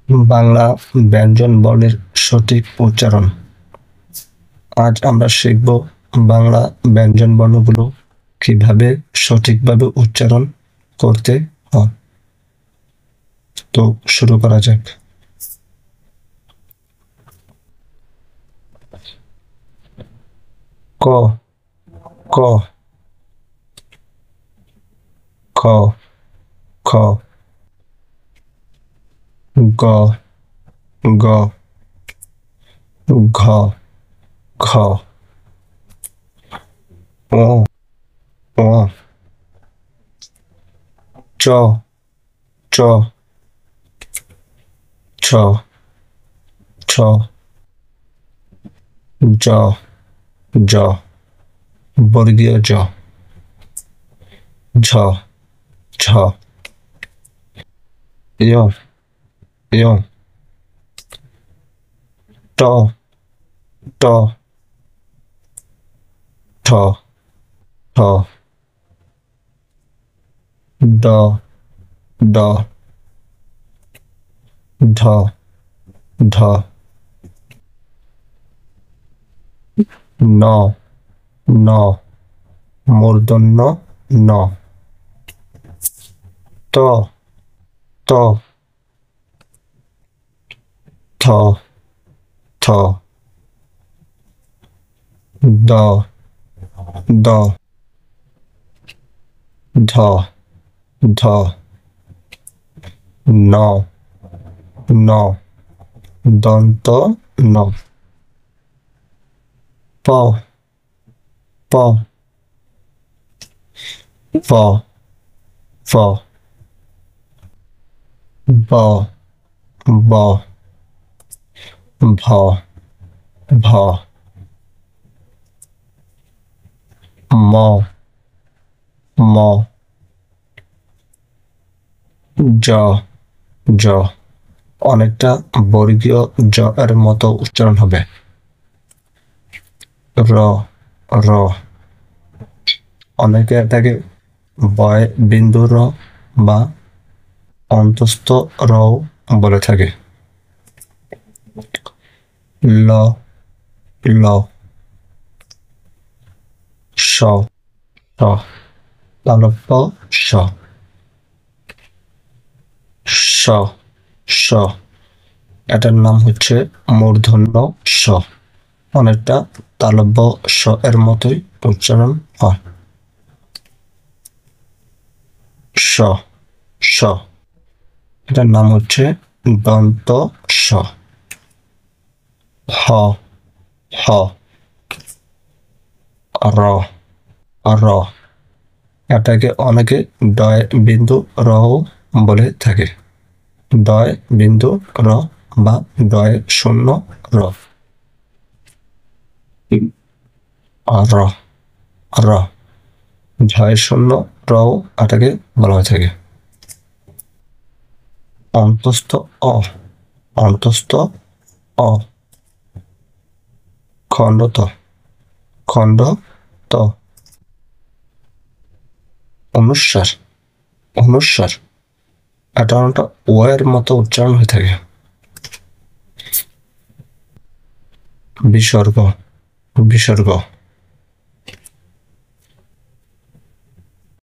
বাংলা ব্যঞ্জন বর্ণের সঠিক উচ্চারণ। আজ আমরা শিখব বাংলা ব্যঞ্জন বর্ণগুলো কিভাবে সঠিকভাবে উচ্চারণ করতে হয়। তো শুরু করা যাক। ক ক খ খ গ গ ঘ ঘ ও ও চ চ ছ ছ জ জ বর্গীয় জ ঝ ঝ য় য় ট ট ঠ ঠ ড ড ঢ ঢ ন ন মূর্ধন্য ন ত ত থ থ দ দ ধ ধ ন ন দন্ত ন প প ফ ফ ব ব ভ ভ ম ম জ জ অনেকটা বর্গীয় জ এর মতো উচ্চারণ হবে। র র অনেকে এটাকে বয় বিন্দু র বা অন্তস্থ র বলে থাকে। ল ল স স তালব্য স স স এটার নাম হচ্ছে মূর্ধন্য স, অনেকটা তালব্য স এর মতোই উচ্চারণ হয়। স স এটার নাম হচ্ছে দন্ত স। হ হ র র এটাকে অনেকে ডয় বিন্দু র বলে থাকে। ডয় বিন্দু র বা ডয় শূন্য র। র র ঝয় শূন্য র এটাকে বলা হয়ে থাকে। অন্তস্থ অ অন্তস্থ অ খণ্ডত খণ্ড ত অনুস্বার অনুস্বার এটা অনেকটা ও এর মতো উচ্চারণ হয়ে থাকে। বিসর্গ বিসর্গ